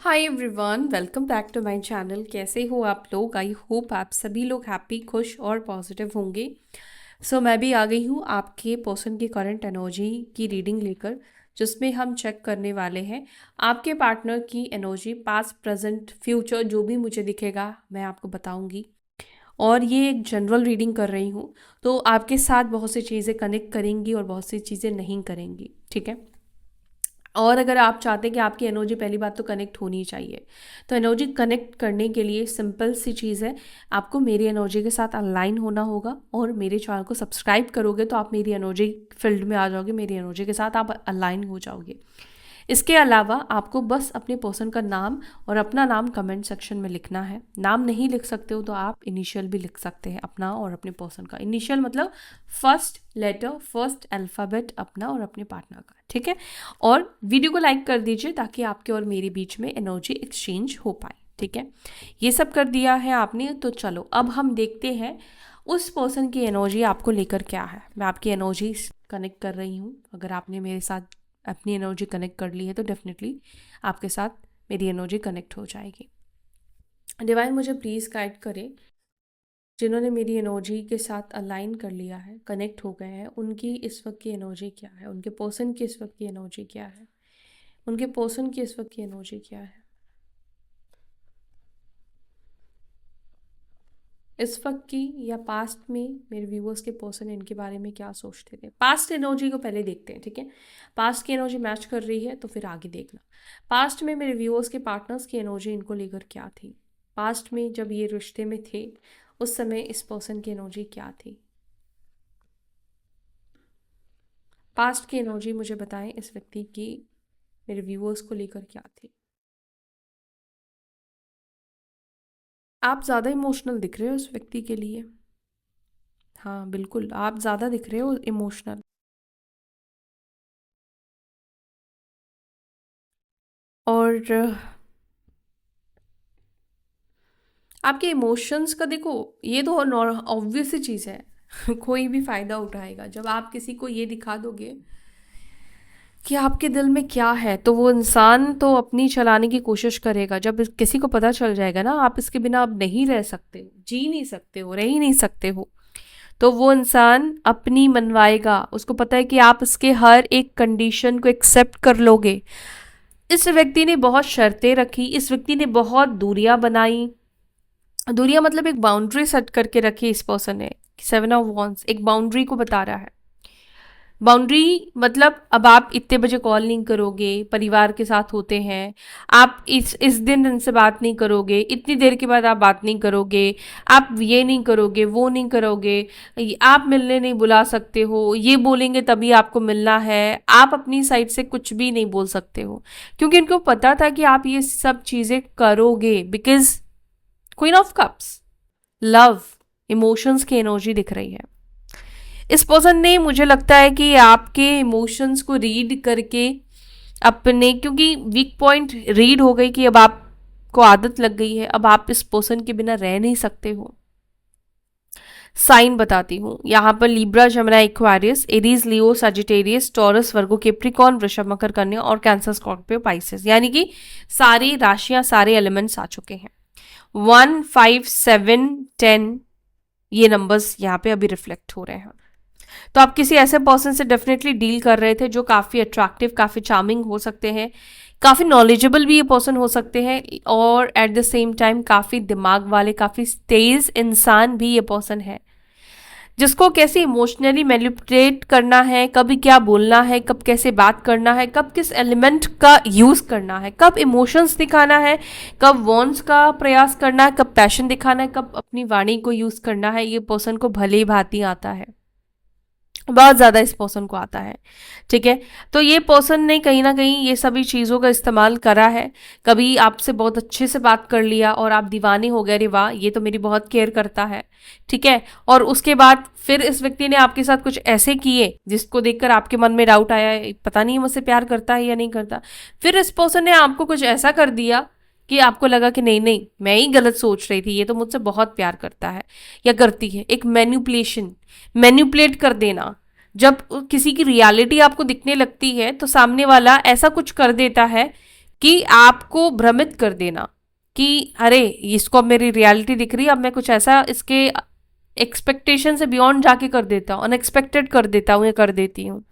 Hi everyone, welcome back to my channel. कैसे हो आप लोग? आई होप आप सभी लोग हैप्पी, खुश और पॉजिटिव होंगे। मैं भी आ गई हूँ आपके पर्सन की करंट एनर्जी की रीडिंग लेकर, जिसमें हम चेक करने वाले हैं आपके पार्टनर की एनर्जी, पास्ट प्रेजेंट फ्यूचर, जो भी मुझे दिखेगा मैं आपको बताऊंगी। और ये एक जनरल रीडिंग कर रही हूँ, तो आपके साथ बहुत सी चीज़ें कनेक्ट करेंगी और बहुत सी चीज़ें नहीं करेंगी, ठीक है। और अगर आप चाहते हैं कि आपकी एनर्जी, पहली बात तो कनेक्ट होनी चाहिए, तो एनर्जी कनेक्ट करने के लिए सिंपल सी चीज़ है, आपको मेरी एनर्जी के साथ अलाइन होना होगा और मेरे चैनल को सब्सक्राइब करोगे तो आप मेरी एनर्जी फील्ड में आ जाओगे, मेरी एनर्जी के साथ आप अलाइन हो जाओगे। इसके अलावा आपको बस अपने पर्सन का नाम और अपना नाम कमेंट सेक्शन में लिखना है। नाम नहीं लिख सकते हो तो आप इनिशियल भी लिख सकते हैं, अपना और अपने पर्सन का। इनिशियल मतलब फर्स्ट लेटर, फर्स्ट अल्फ़ाबेट अपना और अपने पार्टनर का, ठीक है। और वीडियो को लाइक कर दीजिए ताकि आपके और मेरे बीच में एनर्जी एक्सचेंज हो पाए, ठीक है। ये सब कर दिया है आपने, तो चलो अब हम देखते हैं उस पर्सन की एनर्जी आपको लेकर क्या है। मैं आपकी एनर्जी कनेक्ट कर रही हूँ। अगर आपने मेरे साथ अपनी एनर्जी कनेक्ट कर ली है तो डेफिनेटली आपके साथ मेरी एनर्जी कनेक्ट हो जाएगी। डिवाइन मुझे प्लीज़ गाइड करें, जिन्होंने मेरी एनर्जी के साथ अलाइन कर लिया है, कनेक्ट हो गए हैं, उनकी इस वक्त की एनर्जी क्या है, उनके पर्सन की इस वक्त की एनर्जी क्या है, उनके पर्सन की इस वक्त की एनर्जी क्या है, इस वक्त की या पास्ट में मेरे व्यूअर्स के पर्सन इनके बारे में क्या सोचते थे। पास्ट एनर्जी को पहले देखते हैं, ठीक है। पास्ट की एनर्जी मैच कर रही है तो फिर आगे देखना। पास्ट में मेरे व्यूअर्स के पार्टनर्स की एनर्जी इनको लेकर क्या थी, पास्ट में जब ये रिश्ते में थे उस समय इस पर्सन की एनर्जी क्या थी। पास्ट की एनर्जी मुझे बताएं, इस व्यक्ति की मेरे व्यूअर्स को लेकर क्या थी। आप ज़्यादा इमोशनल दिख रहे हो उस व्यक्ति के लिए। हाँ बिल्कुल, आप ज़्यादा दिख रहे हो इमोशनल। और आपके इमोशंस का देखो, ये तो ऑब्वियस सी चीज़ है कोई भी फ़ायदा उठाएगा जब आप किसी को ये दिखा दोगे कि आपके दिल में क्या है, तो वो इंसान तो अपनी चलाने की कोशिश करेगा। जब किसी को पता चल जाएगा ना आप इसके बिना अब नहीं रह सकते हो, जी नहीं सकते हो, रह ही नहीं सकते हो, तो वो इंसान अपनी मनवाएगा। उसको पता है कि आप उसके हर एक कंडीशन को एक्सेप्ट कर लोगे। इस व्यक्ति ने बहुत शर्तें रखी, इस व्यक्ति ने बहुत दूरियां बनाई। दूरियां मतलब एक बाउंड्री सेट करके रखी इस पर्सन ने। 7 ऑफ वॉन्ड्स एक बाउंड्री को बता रहा है। बाउंड्री मतलब अब आप इतने बजे कॉल नहीं करोगे, परिवार के साथ होते हैं आप, इस दिन इनसे बात नहीं करोगे, इतनी देर के बाद आप बात नहीं करोगे, आप ये नहीं करोगे, वो नहीं करोगे, आप मिलने नहीं बुला सकते हो, ये बोलेंगे तभी आपको मिलना है, आप अपनी साइड से कुछ भी नहीं बोल सकते हो, क्योंकि इनको पता था कि आप ये सब चीज़ें करोगे। Because queen of cups, love, emotions की एनर्जी दिख रही है। इस पर्सन ने, मुझे लगता है कि आपके इमोशंस को रीड करके अपने, क्योंकि वीक पॉइंट रीड हो गई कि अब आपको आदत लग गई है, अब आप इस पर्सन के बिना रह नहीं सकते हो। साइन बताती हूँ यहाँ पर, लिब्रा, जमुना, एक्वारियस, एरीज, लियो, सजिटेरियस, टॉरस, वर्गो, कैप्रिकॉर्न, वृषभ, मकर, कन्या और कैंसर, स्कॉर्पियो, पाइसेस, यानी कि सारी राशियां, सारे एलिमेंट्स आ चुके हैं। 1, 5, 7, 10 ये नंबर्स यहाँ पे अभी रिफ्लेक्ट हो रहे हैं। तो आप किसी ऐसे पर्सन से डेफिनेटली डील कर रहे थे जो काफ़ी अट्रैक्टिव, काफ़ी चार्मिंग हो सकते हैं, काफ़ी नॉलेजेबल भी ये पर्सन हो सकते हैं, और एट द सेम टाइम काफ़ी दिमाग वाले, काफ़ी तेज इंसान भी ये पर्सन है, जिसको कैसे इमोशनली मैनिपुलेट करना है, कब क्या बोलना है, कब कैसे बात करना है, कब किस एलिमेंट का यूज़ करना है, कब इमोशंस दिखाना है, कब वॉन्ट्स का प्रयास करना है, कब पैशन दिखाना है, कब अपनी वाणी को यूज़ करना है, ये पर्सन को भली भांति आता है, बहुत ज़्यादा इस पर्सन को आता है, ठीक है। तो ये पर्सन ने कहीं ना कहीं ये सभी चीज़ों का इस्तेमाल करा है। कभी आपसे बहुत अच्छे से बात कर लिया और आप दीवाने हो गए, अरे वाह ये तो मेरी बहुत केयर करता है, ठीक है। और उसके बाद फिर इस व्यक्ति ने आपके साथ कुछ ऐसे किए जिसको देखकर आपके मन में डाउट आया, पता नहीं मुझसे प्यार करता है या नहीं करता। फिर इस पर्सन ने आपको कुछ ऐसा कर दिया कि आपको लगा कि नहीं नहीं, मैं ही गलत सोच रही थी, ये तो मुझसे बहुत प्यार करता है या करती है। एक मैनिपुलेशन, मैनिपुलेट कर देना। जब किसी की रियलिटी आपको दिखने लगती है तो सामने वाला ऐसा कुछ कर देता है कि आपको भ्रमित कर देना कि अरे इसको अब मेरी रियलिटी दिख रही है, अब मैं कुछ ऐसा इसके एक्सपेक्टेशन से बियॉन्ड जाके कर देता हूँ, अनएक्सपेक्टेड कर देता हूँ या कर देती हूँ।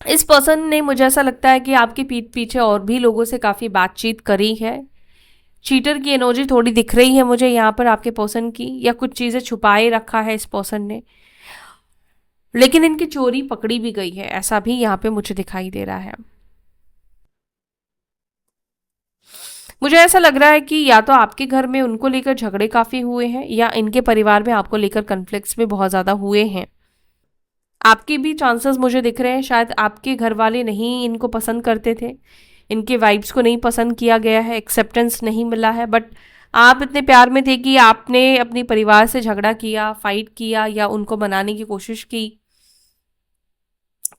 इस पर्सन ने, मुझे ऐसा लगता है कि आपकी पीठ पीछे और भी लोगों से काफ़ी बातचीत करी है। चीटर की एनर्जी थोड़ी दिख रही है मुझे यहाँ पर आपके पर्सन की, या कुछ चीज़ें छुपाए रखा है इस पर्सन ने, लेकिन इनकी चोरी पकड़ी भी गई है, ऐसा भी यहाँ पे मुझे दिखाई दे रहा है। मुझे ऐसा लग रहा है कि या तो आपके घर में उनको लेकर झगड़े काफ़ी हुए हैं, या इनके परिवार में आपको लेकर कन्फ्लिक्ट्स भी बहुत ज़्यादा हुए हैं। आपके भी चांसेस मुझे दिख रहे हैं, शायद आपके घर वाले नहीं इनको पसंद करते थे, इनके वाइब्स को नहीं पसंद किया गया है, एक्सेप्टेंस नहीं मिला है, बट आप इतने प्यार में थे कि आपने अपने परिवार से झगड़ा किया, फाइट किया, या उनको मनाने की कोशिश की।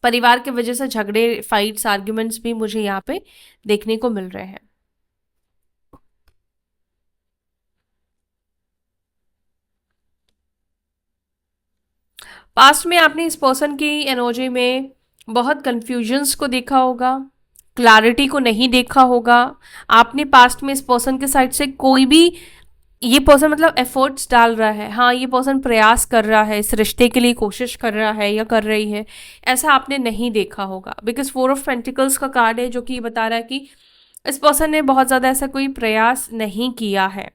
परिवार की वजह से झगड़े, फाइट्स, आर्ग्यूमेंट्स भी मुझे यहाँ पे देखने को मिल रहे हैं। पास्ट में आपने इस पर्सन की एनर्जी में बहुत कंफ्यूजन्स को देखा होगा, क्लैरिटी को नहीं देखा होगा। आपने पास्ट में इस पर्सन के साइड से कोई भी, ये पर्सन मतलब एफर्ट्स डाल रहा है, हाँ ये पर्सन प्रयास कर रहा है, इस रिश्ते के लिए कोशिश कर रहा है या कर रही है, ऐसा आपने नहीं देखा होगा। बिकॉज 4 ऑफ पेंटिकल्स का कार्ड है जो कि बता रहा है कि इस पर्सन ने बहुत ज़्यादा ऐसा कोई प्रयास नहीं किया है।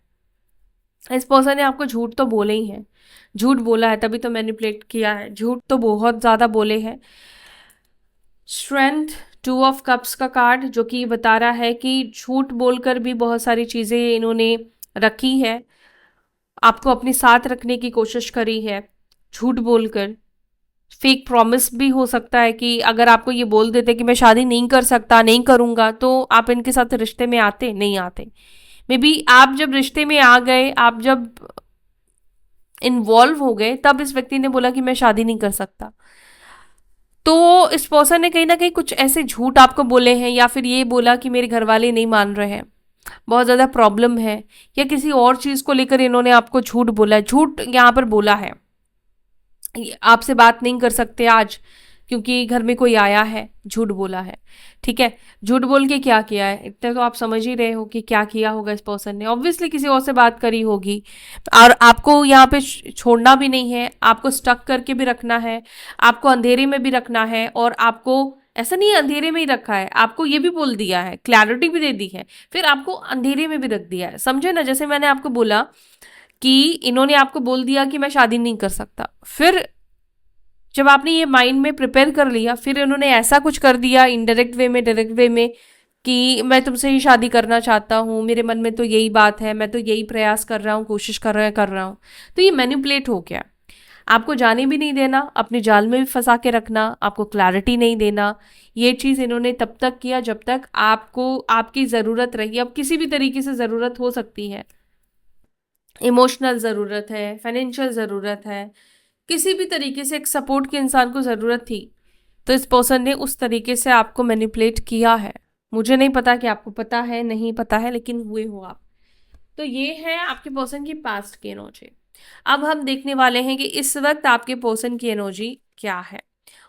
इस पर्सन ने आपको झूठ तो बोले ही है, झूठ बोला है तभी तो मैनिपुलेट किया है, झूठ तो बहुत ज़्यादा बोले हैं। स्ट्रेंथ, 2 ऑफ कप्स का कार्ड जो कि बता रहा है कि झूठ बोलकर भी बहुत सारी चीज़ें इन्होंने रखी है, आपको अपने साथ रखने की कोशिश करी है झूठ बोलकर। फेक प्रॉमिस भी हो सकता है कि अगर आपको ये बोल देते कि मैं शादी नहीं कर सकता, नहीं करूँगा, तो आप इनके साथ रिश्ते में आते नहीं आते। मे बी आप जब रिश्ते में आ गए, आप जब इन्वॉल्व हो गए, तब इस व्यक्ति ने बोला कि मैं शादी नहीं कर सकता। तो इस पर्सन ने कहीं ना कहीं कुछ ऐसे झूठ आपको बोले हैं, या फिर ये बोला कि मेरे घर वाले नहीं मान रहे हैं, बहुत ज़्यादा प्रॉब्लम है, या किसी और चीज़ को लेकर इन्होंने आपको झूठ बोला है। झूठ यहाँ पर बोला है, आपसे बात नहीं कर सकते आज क्योंकि घर में कोई आया है, झूठ बोला है। ठीक है, झूठ बोल के क्या किया है, इतना तो आप समझ ही रहे हो कि क्या किया होगा इस पर्सन ने। ऑब्वियसली किसी और से बात करी होगी, और आपको यहाँ पे छोड़ना भी नहीं है, आपको स्टक करके भी रखना है, आपको अंधेरे में भी रखना है, और आपको ऐसा नहीं है अंधेरे में ही रखा है, आपको ये भी बोल दिया है, क्लैरिटी भी दे दी है, फिर आपको अंधेरे में भी रख दिया है। समझे ना, जैसे मैंने आपको बोला कि इन्होंने आपको बोल दिया कि मैं शादी नहीं कर सकता, फिर जब आपने ये माइंड में प्रिपेयर कर लिया, फिर इन्होंने ऐसा कुछ कर दिया इनडायरेक्ट वे में, डायरेक्ट वे में, कि मैं तुमसे ही शादी करना चाहता हूँ, मेरे मन में तो यही बात है, मैं तो यही प्रयास कर रहा हूँ, कोशिश कर रहा हूँ। तो ये मैनिपुलेट हो गया। आपको जाने भी नहीं देना, अपने जाल में भी फंसा के रखना, आपको क्लैरिटी नहीं देना। ये चीज़ इन्होंने तब तक किया जब तक आपको आपकी ज़रूरत रही। अब किसी भी तरीके से ज़रूरत हो सकती है, इमोशनल ज़रूरत है, फाइनेंशियल ज़रूरत है, किसी भी तरीके से एक सपोर्ट की इंसान को ज़रूरत थी, तो इस पर्सन ने उस तरीके से आपको मैनिपुलेट किया है। मुझे नहीं पता कि आपको पता है नहीं पता है, लेकिन हुए हो आप। तो ये है आपके पर्सन की पास्ट की एनर्जी। अब हम देखने वाले हैं कि इस वक्त आपके पर्सन की एनर्जी क्या है,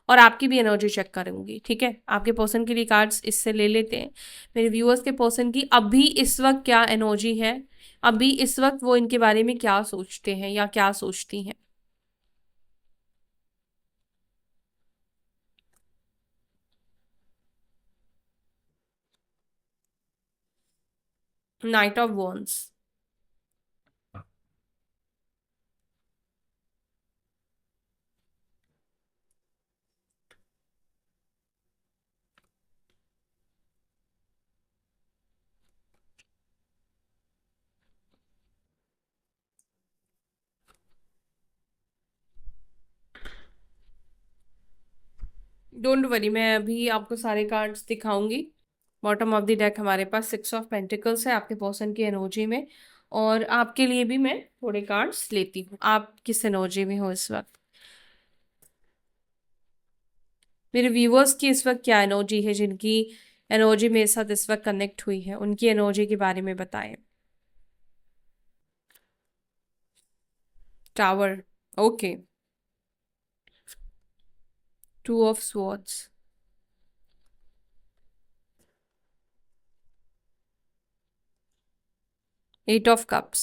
और आपकी भी एनर्जी चेक करूंगी। ठीक है, आपके पर्सन के लिए कार्ड्स इससे ले लेते हैं। मेरे व्यूअर्स के पर्सन की अभी इस वक्त क्या एनर्जी है, अभी इस वक्त वो इनके बारे में क्या सोचते हैं या क्या सोचती हैं। Night of once, don't worry, मैं अभी आपको सारे कार्ड्स दिखाऊंगी। बॉटम ऑफ द डेक हमारे पास 6 ऑफ पेंटिकल्स है आपके पर्सन की एनर्जी में, और आपके लिए भी मैं थोड़े कार्ड्स लेती हूँ। आप किस एनर्जी में हो इस वक्त, मेरे व्यूअर्स की इस वक्त क्या एनर्जी है, जिनकी एनर्जी मेरे साथ इस वक्त कनेक्ट हुई है, उनकी एनर्जी के बारे में बताएं। Tower, okay, 2 of swords, eight of cups.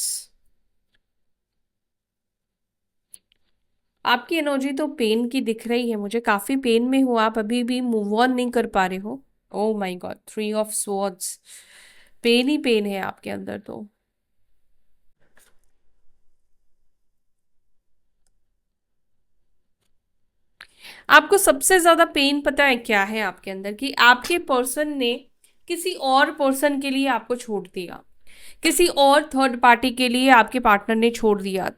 आपकी एनर्जी तो पेन की दिख रही है मुझे, काफी पेन में हो आप, अभी भी मूव ऑन नहीं कर पा रहे हो। Oh my god, three of swords. Pain ही पेन है आपके अंदर तो। आपको सबसे ज्यादा पेन पता है क्या है आपके अंदर, कि आपके पर्सन ने किसी और पर्सन के लिए आपको छोड़ दिया, किसी और थर्ड पार्टी के लिए आपके पार्टनर ने छोड़ दिया,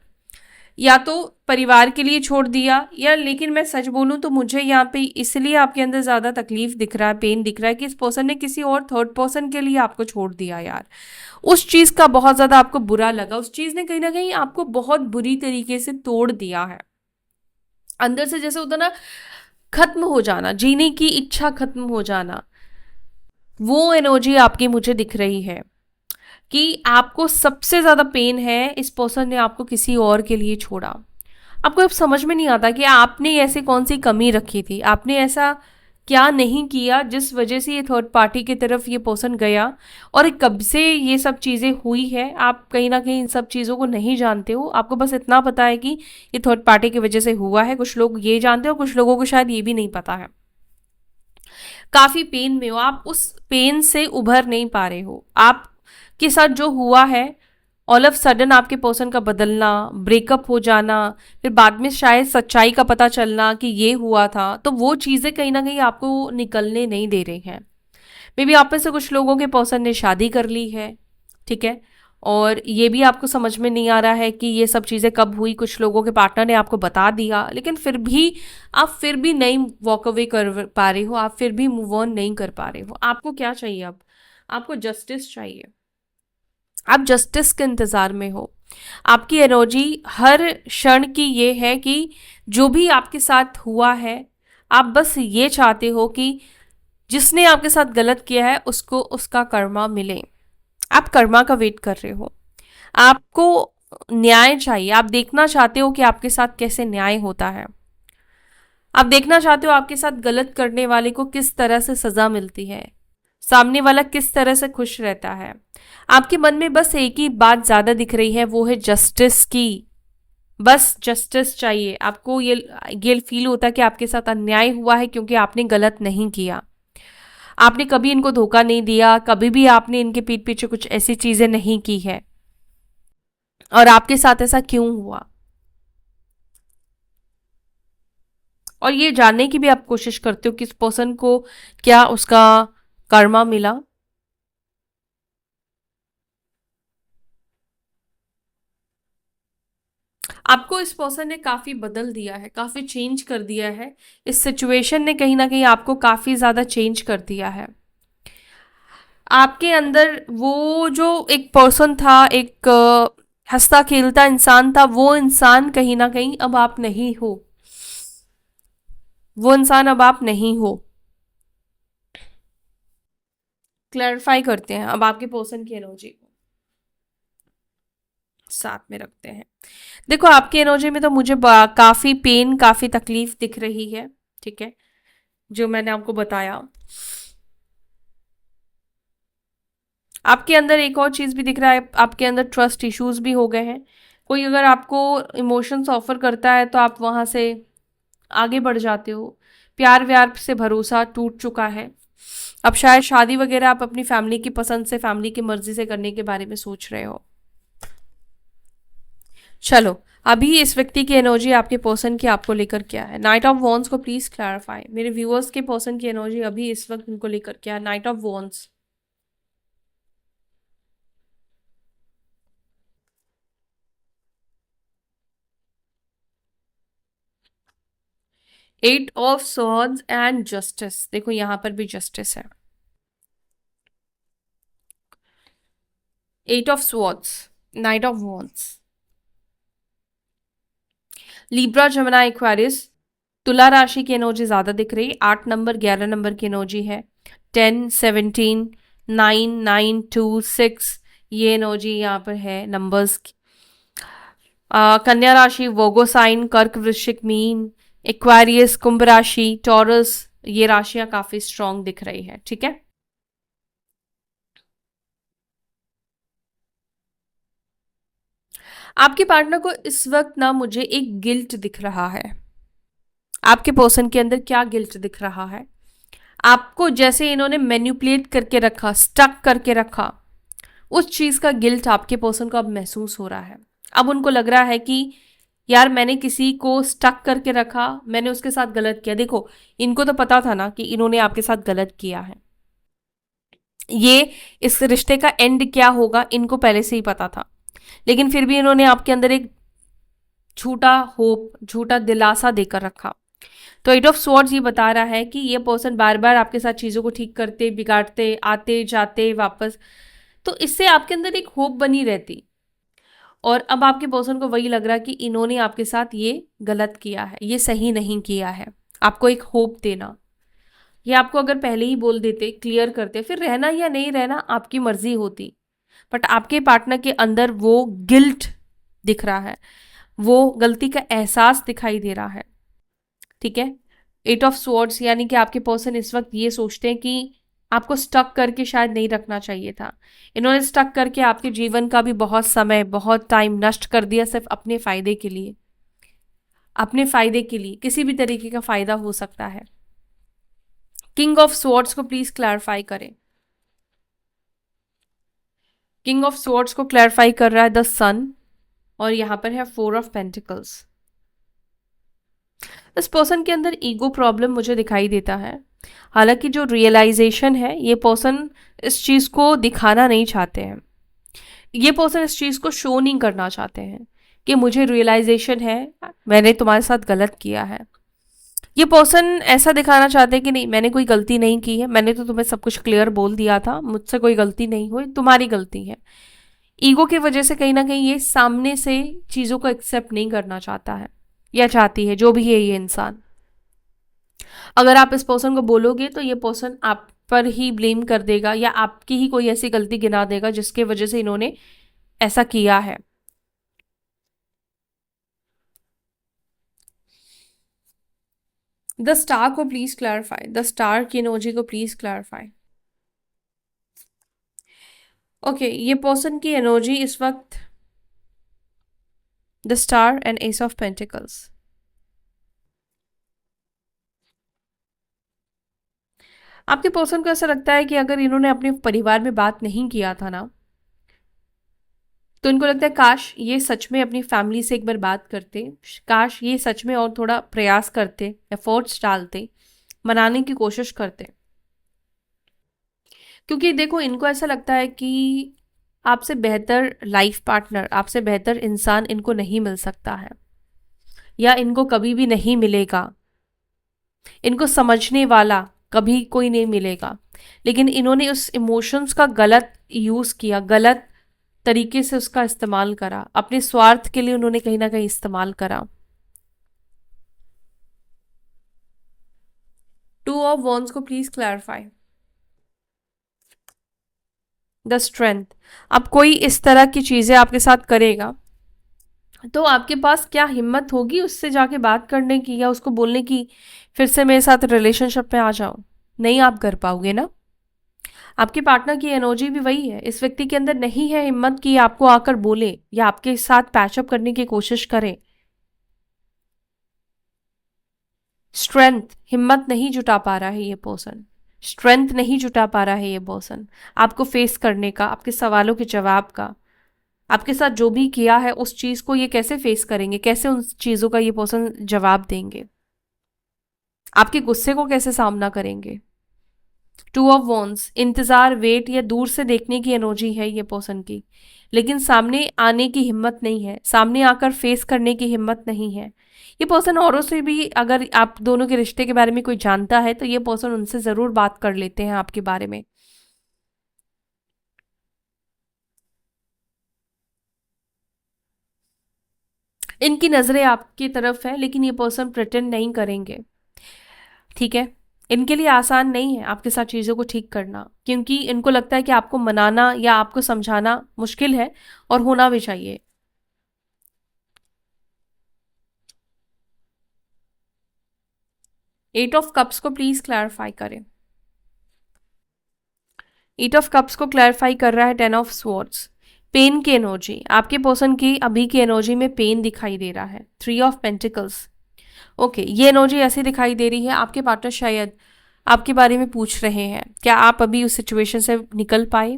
या तो परिवार के लिए छोड़ दिया, या लेकिन मैं सच बोलूं तो मुझे यहाँ पे इसलिए आपके अंदर ज्यादा तकलीफ दिख रहा है, पेन दिख रहा है, कि इस पर्सन ने किसी और थर्ड पर्सन के लिए आपको छोड़ दिया यार। उस चीज का बहुत ज्यादा आपको बुरा लगा, उस चीज ने कहीं ना कहीं आपको बहुत बुरी तरीके से तोड़ दिया है अंदर से, जैसे होता ना खत्म हो जाना, जीने की इच्छा खत्म हो जाना, वो एनर्जी आपकी मुझे दिख रही है, कि आपको सबसे ज्यादा पेन है इस पर्सन ने आपको किसी और के लिए छोड़ा। आपको अब समझ में नहीं आता कि आपने ऐसी कौन सी कमी रखी थी, आपने ऐसा क्या नहीं किया जिस वजह से ये थर्ड पार्टी की तरफ ये पर्सन गया, और कब से ये सब चीज़ें हुई है आप कहीं ना कहीं इन सब चीज़ों को नहीं जानते हो। आपको बस इतना पता है कि ये थर्ड पार्टी की वजह से हुआ है, कुछ लोग ये जानते हो, कुछ लोगों को शायद ये भी नहीं पता है। काफ़ी पेन में हो आप, उस पेन से उभर नहीं पा रहे हो। आपके साथ जो हुआ है, ऑल ऑफ सडन आपके पर्सन का बदलना, ब्रेकअप हो जाना, फिर बाद में शायद सच्चाई का पता चलना कि ये हुआ था, तो वो चीज़ें कहीं ना कहीं आपको निकलने नहीं दे रही हैं। मे बी आप में से कुछ लोगों के पर्सन ने शादी कर ली है, ठीक है, और ये भी आपको समझ में नहीं आ रहा है कि ये सब चीज़ें कब हुई। कुछ लोगों के पार्टनर ने आपको बता दिया, लेकिन फिर भी आप फिर भी नहीं वॉक अवे कर पा रहे हो, आप फिर भी मूव ऑन नहीं कर पा रहे हो। आपको क्या चाहिए अब? आपको जस्टिस चाहिए, आप जस्टिस के इंतज़ार में हो। आपकी एनर्जी हर क्षण की ये है कि जो भी आपके साथ हुआ है, आप बस ये चाहते हो कि जिसने आपके साथ गलत किया है उसको उसका कर्मा मिले। आप कर्मा का वेट कर रहे हो, आपको न्याय चाहिए, आप देखना चाहते हो कि आपके साथ कैसे न्याय होता है, आप देखना चाहते हो आपके साथ गलत करने वाले को किस तरह से सजा मिलती है, सामने वाला किस तरह से खुश रहता है। आपके मन में बस एक ही बात ज्यादा दिख रही है, वो है जस्टिस की। बस जस्टिस चाहिए आपको। ये फील होता है कि आपके साथ अन्याय हुआ है क्योंकि आपने गलत नहीं किया, आपने कभी इनको धोखा नहीं दिया, कभी भी आपने इनके पीठ पीछे कुछ ऐसी चीजें नहीं की है, और आपके साथ ऐसा क्यों हुआ, और ये जानने की भी आप कोशिश करते हो कि इस पर्सन को क्या उसका कर्मा मिला। आपको इस पर्सन ने काफी बदल दिया है, काफी चेंज कर दिया है, इस सिचुएशन ने कहीं ना कहीं आपको काफी ज्यादा चेंज कर दिया है। आपके अंदर वो जो एक पर्सन था, एक हंसता खेलता इंसान था, वो इंसान कहीं ना कहीं अब आप नहीं हो, वो इंसान अब आप नहीं हो। क्लैरिफाई करते हैं अब आपके पर्सन की एनर्जी को, साथ में रखते हैं। देखो आपकी एनर्जी में तो मुझे काफी पेन, काफी तकलीफ दिख रही है, ठीक है, जो मैंने आपको बताया। आपके अंदर एक और चीज भी दिख रहा है, आपके अंदर ट्रस्ट इश्यूज भी हो गए हैं। कोई अगर आपको इमोशंस ऑफर करता है तो आप वहां से आगे बढ़ जाते हो, प्यार व्यार से भरोसा टूट चुका है। अब शायद शादी वगैरह आप अपनी फैमिली की पसंद से, फैमिली की मर्जी से करने के बारे में सोच रहे हो। चलो, अभी इस व्यक्ति की एनर्जी आपके पर्सन की आपको लेकर क्या है? नाइट ऑफ वॉन्स को प्लीज क्लैरिफाई, मेरे व्यूअर्स के पर्सन की एनर्जी अभी इस वक्त उनको लेकर क्या है? Knight of wands, eight of swords and justice. देखो यहां पर भी जस्टिस है, eight of swords, knight of wands. Libra, Gemini, Aquarius, तुला राशि की एनर्जी ज्यादा दिख रही। 8 नंबर, 11 नंबर की एनर्जी है। 10, 17, 9, 9, 2, 6, ये एनर्जी यहाँ पर है नंबर्स की। कन्या राशि, वोगो साइन, कर्क, वृश्चिक, मीन, एक्वेरियस, कुंभ राशि, टॉरस, ये राशियां काफी स्ट्रांग दिख रही है, ठीक है। आपके पार्टनर को इस वक्त ना मुझे एक गिल्ट दिख रहा है। आपके पर्सन के अंदर क्या गिल्ट दिख रहा है? आपको जैसे इन्होंने मैन्युपुलेट करके रखा, स्टक करके रखा, उस चीज का गिल्ट आपके पर्सन को अब महसूस हो रहा है। अब उनको लग रहा है कि यार मैंने किसी को स्टक करके रखा, मैंने उसके साथ गलत किया। देखो, इनको तो पता था ना कि इन्होंने आपके साथ गलत किया है। ये इस रिश्ते का एंड क्या होगा इनको पहले से ही पता था, लेकिन फिर भी इन्होंने आपके अंदर एक झूठा होप, झूठा दिलासा देकर रखा। तो एट ऑफ स्वॉर्ड्स ये बता रहा है कि ये पर्सन बार बार आपके साथ चीज़ों को ठीक करते, बिगाड़ते, आते जाते वापस, तो इससे आपके अंदर एक होप बनी रहती। और अब आपके पर्सन को वही लग रहा है कि इन्होंने आपके साथ ये गलत किया है, ये सही नहीं किया है। आपको एक होप देना, ये आपको अगर पहले ही बोल देते, क्लियर करते, फिर रहना या नहीं रहना आपकी मर्जी होती। बट आपके पार्टनर के अंदर वो गिल्ट दिख रहा है, वो गलती का एहसास दिखाई दे रहा है। ठीक है, एट ऑफ स्वॉर्ड्स यानी कि आपके पर्सन इस वक्त ये सोचते हैं कि आपको स्टक करके शायद नहीं रखना चाहिए था। इन्होंने स्टक करके आपके जीवन का भी बहुत समय, बहुत टाइम नष्ट कर दिया सिर्फ अपने फायदे के लिए। अपने फायदे के लिए किसी भी तरीके का फायदा हो सकता है। किंग ऑफ स्वॉर्ड्स को प्लीज क्लैरिफाई करें। किंग ऑफ स्वॉर्ड्स को क्लैरिफाई कर रहा है द सन, और यहां पर है फोर ऑफ पेंटिकल्स। इस पर्सन के अंदर ईगो प्रॉब्लम मुझे दिखाई देता है। हालांकि जो रियलाइजेशन है, ये पर्सन इस चीज को दिखाना नहीं चाहते हैं। ये पर्सन इस चीज को शो नहीं करना चाहते हैं कि मुझे रियलाइजेशन है, मैंने तुम्हारे साथ गलत किया है। ये पर्सन ऐसा दिखाना चाहते हैं कि नहीं, मैंने कोई गलती नहीं की है, मैंने तो तुम्हें सब कुछ क्लियर बोल दिया था, मुझसे कोई गलती नहीं हुई, तुम्हारी गलती है। ईगो की वजह से कहीं ना कहीं ये सामने से चीजों को एक्सेप्ट नहीं करना चाहता है या चाहती है, जो भी है ये इंसान। अगर आप इस पर्सन को बोलोगे तो ये पर्सन आप पर ही ब्लेम कर देगा या आपकी ही कोई ऐसी गलती गिना देगा जिसके वजह से इन्होंने ऐसा किया है। द स्टार को प्लीज क्लैरिफाई, द स्टार की एनर्जी को प्लीज क्लैरिफाई। ओके, ये पर्सन की एनर्जी इस वक्त the star and S of pentacles. आपके पर्सन को ऐसा लगता है कि अगर इन्होंने अपने परिवार में बात नहीं किया था ना, तो इनको लगता है काश ये सच में अपनी फैमिली से एक बार बात करते, काश ये सच में और थोड़ा प्रयास करते, एफर्ट्स डालते, मनाने की कोशिश करते। क्योंकि देखो, इनको ऐसा लगता है कि आपसे बेहतर लाइफ पार्टनर, आपसे बेहतर इंसान इनको नहीं मिल सकता है, या इनको कभी भी नहीं मिलेगा। इनको समझने वाला कभी कोई नहीं मिलेगा। लेकिन इन्होंने उस इमोशंस का गलत यूज किया, गलत तरीके से उसका इस्तेमाल करा, अपने स्वार्थ के लिए उन्होंने कहीं ना कहीं इस्तेमाल करा। टू ऑफ वॉन्ड्स को प्लीज क्लैरिफाई। The strength. अब कोई इस तरह की चीजें आपके साथ करेगा तो आपके पास क्या हिम्मत होगी उससे जाके बात करने की या उसको बोलने की फिर से मेरे साथ रिलेशनशिप में आ जाओ? नहीं, आप कर पाओगे ना। आपके पार्टनर की एनर्जी भी वही है। इस व्यक्ति के अंदर नहीं है हिम्मत कि आपको आकर बोले या आपके साथ पैचअप करने की कोशिश करे। स्ट्रेंथ, हिम्मत नहीं जुटा पा रहा है ये पर्सन, स्ट्रेंथ नहीं जुटा पा रहा है ये पर्सन आपको फेस करने का, आपके सवालों के जवाब का। आपके साथ जो भी किया है उस चीज को ये कैसे फेस करेंगे, कैसे उन चीजों का ये पर्सन जवाब देंगे, आपके गुस्से को कैसे सामना करेंगे। टू ऑफ वॉन्ड्स, इंतजार, वेट या दूर से देखने की एनर्जी है ये पर्सन की, लेकिन सामने आने की हिम्मत नहीं है, सामने आकर फेस करने की हिम्मत नहीं है। ये पर्सन औरों से भी, अगर आप दोनों के रिश्ते के बारे में कोई जानता है तो ये पर्सन उनसे जरूर बात कर लेते हैं आपके बारे में। इनकी नजरें आपकी तरफ है, लेकिन ये पर्सन प्रिटेंड नहीं करेंगे। ठीक है, इनके लिए आसान नहीं है आपके साथ चीज़ों को ठीक करना, क्योंकि इनको लगता है कि आपको मनाना या आपको समझाना मुश्किल है, और होना भी चाहिए। एट ऑफ कप्स को प्लीज क्लैरिफाई करें। एट ऑफ कप्स को क्लैरिफाई कर रहा है टेन ऑफ स्वॉर्ड्स। पेन की एनर्जी, आपके पर्सन की अभी की एनर्जी में पेन दिखाई दे रहा है। 3 ऑफ पेंटिकल्स। ओके, ये एनर्जी ऐसी दिखाई दे रही है, आपके पार्टनर शायद आपके बारे में पूछ रहे हैं, क्या आप अभी उस सिचुएशन से निकल पाए,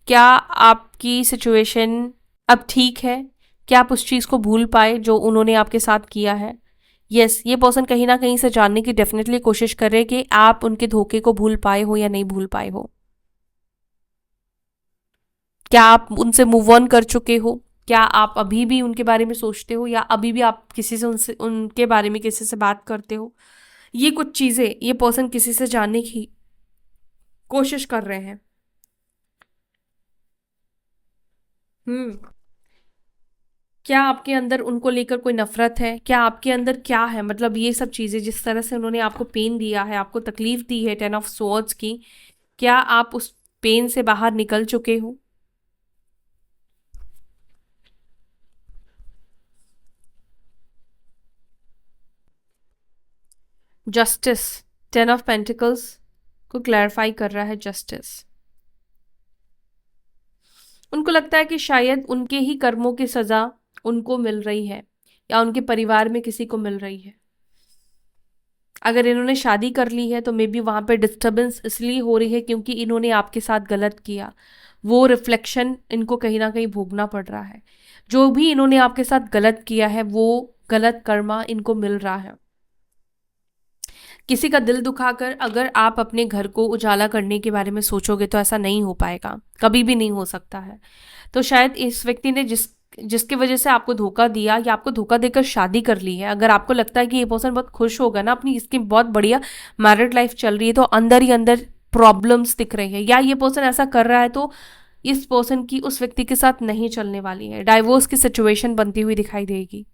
क्या आपकी सिचुएशन अब ठीक है, क्या आप उस चीज़ को भूल पाए जो उन्होंने आपके साथ किया है। यस, ये पर्सन कहीं ना कहीं से जानने की डेफिनेटली कोशिश कर रहे हैं कि आप उनके धोखे को भूल पाए हो या नहीं भूल पाए हो। क्या आप उनसे मूव ऑन कर चुके हो, क्या आप अभी भी उनके बारे में सोचते हो, या अभी भी आप किसी से उनसे उनके बारे में किसी से बात करते हो। ये कुछ चीज़ें ये पर्सन किसी से जानने की कोशिश कर रहे हैं। हम्म। क्या आपके अंदर उनको लेकर कोई नफरत है, क्या आपके अंदर क्या है, मतलब ये सब चीज़ें जिस तरह से उन्होंने आपको पेन दिया है, आपको तकलीफ दी है 10 ऑफ स्वॉर्ड्स की, क्या आप उस पेन से बाहर निकल चुके हो। जस्टिस, 10 ऑफ पेंटिकल्स को क्लैरिफाई कर रहा है जस्टिस। उनको लगता है कि शायद उनके ही कर्मों की सजा उनको मिल रही है, या उनके परिवार में किसी को मिल रही है। अगर इन्होंने शादी कर ली है तो मे बी वहाँ पे डिस्टर्बेंस इसलिए हो रही है क्योंकि इन्होंने आपके साथ गलत किया, वो रिफ्लेक्शन इनको कहीं ना कहीं भोगना पड़ रहा है। जो भी इन्होंने आपके साथ गलत किया है वो गलत कर्मा इनको मिल रहा है। किसी का दिल दुखाकर अगर आप अपने घर को उजाला करने के बारे में सोचोगे तो ऐसा नहीं हो पाएगा, कभी भी नहीं हो सकता है। तो शायद इस व्यक्ति ने जिसकी वजह से आपको धोखा दिया या आपको धोखा देकर शादी कर ली है, अगर आपको लगता है कि ये पर्सन बहुत खुश होगा ना, अपनी इसकी बहुत बढ़िया मैरिड लाइफ चल रही है, तो अंदर ही अंदर प्रॉब्लम्स दिख रही है, या ये पर्सन ऐसा कर रहा है तो इस पर्सन की उस व्यक्ति के साथ नहीं चलने वाली है, डाइवोर्स की सिचुएशन बनती हुई दिखाई देगी।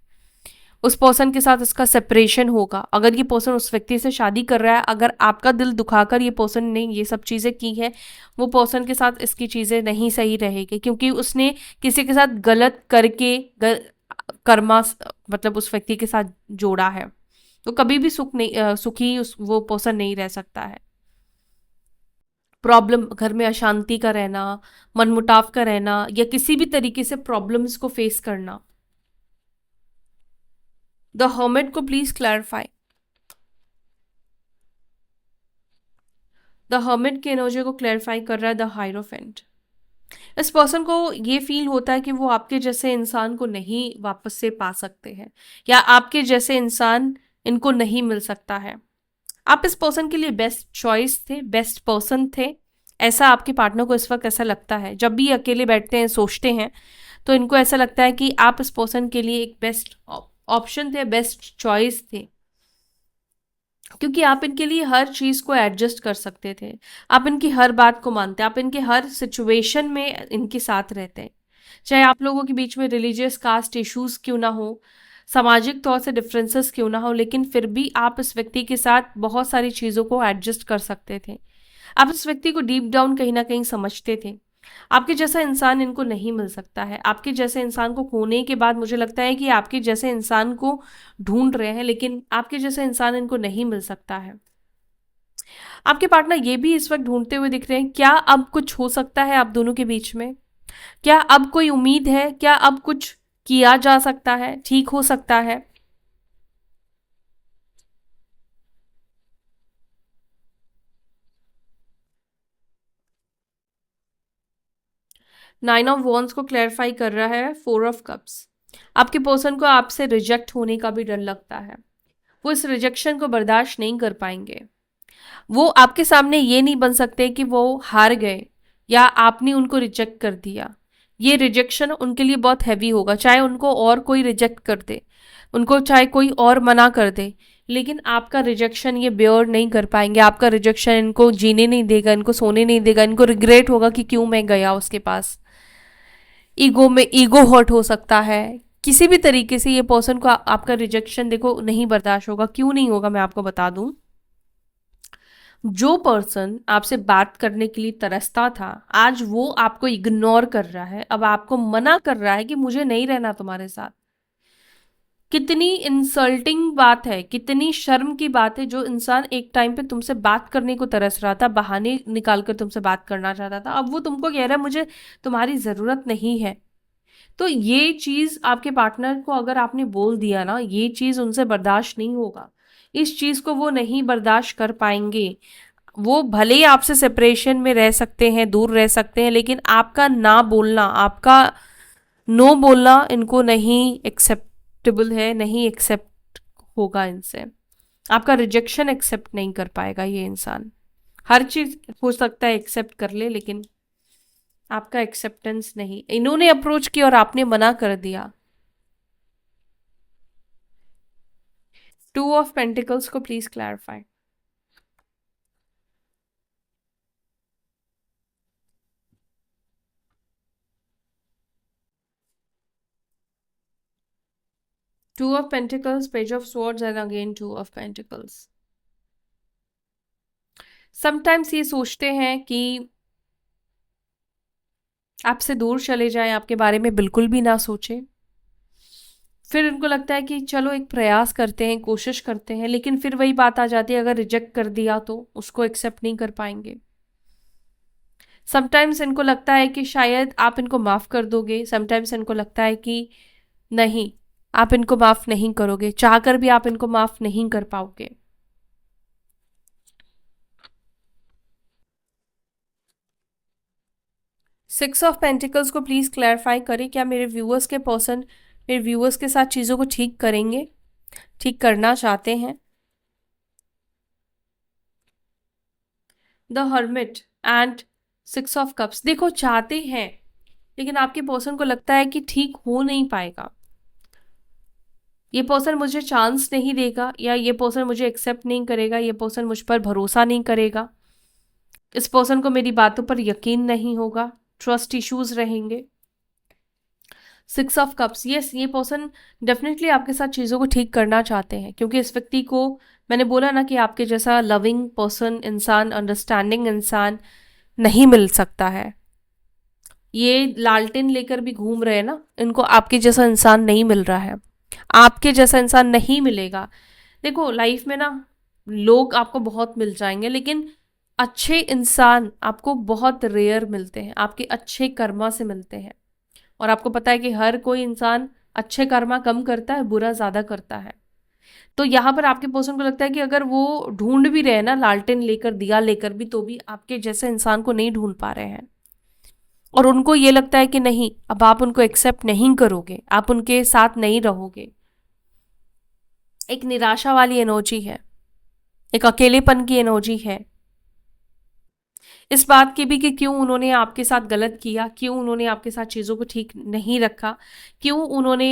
उस पर्सन के साथ इसका सेपरेशन होगा। अगर ये पर्सन उस व्यक्ति से शादी कर रहा है, अगर आपका दिल दुखाकर ये पर्सन ने ये सब चीज़ें की है, वो पर्सन के साथ इसकी चीज़ें नहीं सही रहेगी, क्योंकि उसने किसी के साथ गलत करके कर्मा मतलब उस व्यक्ति के साथ जोड़ा है। तो कभी भी सुखी वो पर्सन नहीं रह सकता है। प्रॉब्लम, घर में अशांति का रहना, मनमुटाव का रहना, या किसी भी तरीके से प्रॉब्लम्स को फेस करना। द हर्मिट को प्लीज क्लैरिफाई। द हर्मिट की एनर्जी को क्लैरिफाई कर रहा है द हायरोफेंट। इस पर्सन को ये फील होता है कि वो आपके जैसे इंसान को नहीं वापस से पा सकते हैं, या आपके जैसे इंसान इनको नहीं मिल सकता है। आप इस पर्सन के लिए बेस्ट चॉइस थे, बेस्ट पर्सन थे, ऐसा आपके पार्टनर को इस वक्त ऐसा लगता है। जब भी अकेले बैठते हैं सोचते हैं तो इनको ऐसा लगता है कि आप इस पर्सन के लिए एक बेस्ट ऑप्शन थे, बेस्ट चॉइस थे, क्योंकि आप इनके लिए हर चीज़ को एडजस्ट कर सकते थे, आप इनकी हर बात को मानते, आप इनके हर सिचुएशन में इनके साथ रहते हैं। चाहे आप लोगों के बीच में रिलीजियस कास्ट इश्यूज क्यों ना हो, सामाजिक तौर से डिफरेंसेस क्यों ना हो, लेकिन फिर भी आप इस व्यक्ति के साथ बहुत सारी चीज़ों को एडजस्ट कर सकते थे। आप इस व्यक्ति को डीप डाउन कहीं ना कहीं समझते थे। आपके जैसा इंसान इनको नहीं मिल सकता है। आपके जैसे इंसान को खोने के बाद मुझे लगता है कि आपके जैसे इंसान को ढूंढ रहे हैं, लेकिन आपके जैसे इंसान इनको नहीं मिल सकता है। आपके पार्टनर ये भी इस वक्त ढूंढते हुए दिख रहे हैं, क्या अब कुछ हो सकता है आप दोनों के बीच में, क्या अब कोई उम्मीद है, क्या अब कुछ किया जा सकता है, ठीक हो सकता है। 9 ऑफ वॉन्ड्स को क्लैरिफाई कर रहा है 4 ऑफ कप्स। आपके पर्सन को आपसे रिजेक्ट होने का भी डर लगता है, वो इस रिजेक्शन को बर्दाश्त नहीं कर पाएंगे। वो आपके सामने ये नहीं बन सकते कि वो हार गए या आपने उनको रिजेक्ट कर दिया। ये रिजेक्शन उनके लिए बहुत हैवी होगा, चाहे उनको और कोई रिजेक्ट कर दे, उनको चाहे कोई और मना कर दे, लेकिन आपका रिजेक्शन ये बेयर नहीं कर पाएंगे। आपका रिजेक्शन इनको जीने नहीं देगा, इनको सोने नहीं देगा, इनको रिग्रेट होगा कि क्यों मैं गया उसके पास। ईगो में ईगो हर्ट हो सकता है, किसी भी तरीके से ये पर्सन को आपका रिजेक्शन देखो नहीं बर्दाश्त होगा। क्यों नहीं होगा मैं आपको बता दूं। जो पर्सन आपसे बात करने के लिए तरसता था, आज वो आपको इग्नोर कर रहा है, अब आपको मना कर रहा है कि मुझे नहीं रहना तुम्हारे साथ। कितनी इंसल्टिंग बात है, कितनी शर्म की बात है। जो इंसान एक टाइम पे तुमसे बात करने को तरस रहा था, बहाने निकाल कर तुमसे बात करना चाहता था, अब वो तुमको कह रहा है मुझे तुम्हारी जरूरत नहीं है। तो ये चीज आपके पार्टनर को अगर आपने बोल दिया ना, ये चीज उनसे बर्दाश्त नहीं होगा। इस चीज को वो नहीं बर्दाश्त कर पाएंगे। वो भले ही आपसे सेपरेशन में रह सकते हैं, दूर रह सकते हैं, लेकिन आपका ना बोलना, आपका नो बोलना इनको नहीं एक्सेप्टेबल है, नहीं एक्सेप्ट होगा इनसे। आपका रिजेक्शन एक्सेप्ट नहीं कर पाएगा ये इंसान। हर चीज हो सकता है एक्सेप्ट कर ले, लेकिन आपका एक्सेप्टेंस नहीं। इन्होंने अप्रोच किया और आपने मना कर दिया। टू ऑफ पेंटिकल्स को please clarify. Two of pentacles, page of swords and again two of pentacles. Sometimes ये सोचते हैं कि आपसे दूर चले जाएं, आपके बारे में बिल्कुल भी ना सोचें। फिर उनको लगता है कि चलो एक प्रयास करते हैं, कोशिश करते हैं, लेकिन फिर वही बात आ जाती है, अगर रिजेक्ट कर दिया तो उसको एक्सेप्ट नहीं कर पाएंगे। समटाइम्स इनको लगता है कि शायद आप इनको माफ कर दोगे, समटाइम्स इनको लगता है कि नहीं, आप इनको माफ नहीं करोगे, चाहकर भी आप इनको माफ नहीं कर पाओगे। सिक्स ऑफ पेंटिकल्स को प्लीज क्लैरिफाई करें। क्या मेरे व्यूअर्स के पर्सन मेरे व्यूअर्स के साथ चीजों को ठीक करेंगे, ठीक करना चाहते हैं? The hermit and six of cups. देखो, चाहते हैं, लेकिन आपके पर्सन को लगता है कि ठीक हो नहीं पाएगा। ये पर्सन मुझे चांस नहीं देगा, या ये पर्सन मुझे एक्सेप्ट नहीं करेगा, ये पर्सन मुझ पर भरोसा नहीं करेगा, इस पर्सन को मेरी बातों पर यकीन नहीं होगा, ट्रस्ट इश्यूज रहेंगे। सिक्स ऑफ कप्स, यस, ये पर्सन डेफिनेटली आपके साथ चीज़ों को ठीक करना चाहते हैं, क्योंकि इस व्यक्ति को, मैंने बोला ना कि आपके जैसा लविंग पर्सन, इंसान, अंडरस्टैंडिंग इंसान नहीं मिल सकता है। ये लालटेन लेकर भी घूम रहे हैं ना, इनको आपके जैसा इंसान नहीं मिल रहा है, आपके जैसा इंसान नहीं मिलेगा। देखो, लाइफ में ना लोग आपको बहुत मिल जाएंगे, लेकिन अच्छे इंसान आपको बहुत रेयर मिलते हैं, आपके अच्छे कर्मा से मिलते हैं। और आपको पता है कि हर कोई इंसान अच्छे कर्मा कम करता है, बुरा ज्यादा करता है। तो यहाँ पर आपके पर्सन को लगता है कि अगर वो ढूंढ भी रहे हैं ना, लालटेन लेकर, दिया लेकर भी, तो भी आपके जैसे इंसान को नहीं ढूंढ पा रहे हैं। और उनको ये लगता है कि नहीं, अब आप उनको एक्सेप्ट नहीं करोगे, आप उनके साथ नहीं रहोगे। एक निराशा वाली एनर्जी है, एक अकेलेपन की एनर्जी है। इस बात की भी कि क्यों उन्होंने आपके साथ गलत किया, क्यों उन्होंने आपके साथ चीजों को ठीक नहीं रखा, क्यों उन्होंने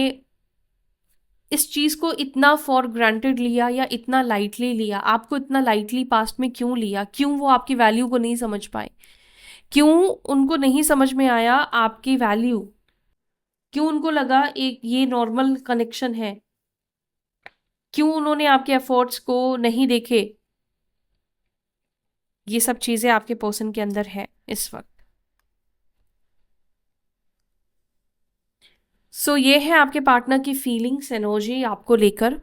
इस चीज को इतना फॉर ग्रांटेड लिया या इतना लाइटली लिया, आपको इतना लाइटली पास्ट में क्यों लिया, क्यों वो आपकी वैल्यू को नहीं समझ पाए, क्यों उनको नहीं समझ में आया आपकी वैल्यू, क्यों उनको लगा एक ये नॉर्मल कनेक्शन है, क्यों उन्होंने आपके एफर्ट्स को नहीं देखे। ये सब चीजें आपके पर्सन के अंदर है इस वक्त। सो ये है आपके पार्टनर की फीलिंग्स, एनर्जी आपको लेकर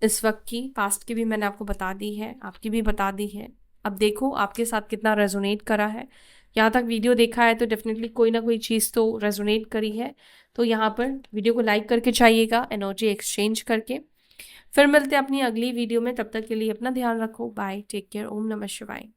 इस वक्त की। पास्ट की भी मैंने आपको बता दी है, आपकी भी बता दी है। अब देखो आपके साथ कितना रेजोनेट करा है। यहाँ तक वीडियो देखा है तो डेफिनेटली कोई ना कोई चीज़ तो रेजोनेट करी है। तो यहाँ पर वीडियो को लाइक करके जाइएगा, एनर्जी एक्सचेंज करके। फिर मिलते हैं अपनी अगली वीडियो में, तब तक के लिए अपना ध्यान रखो। बाय, टेक केयर, ओम नमः शिवाय।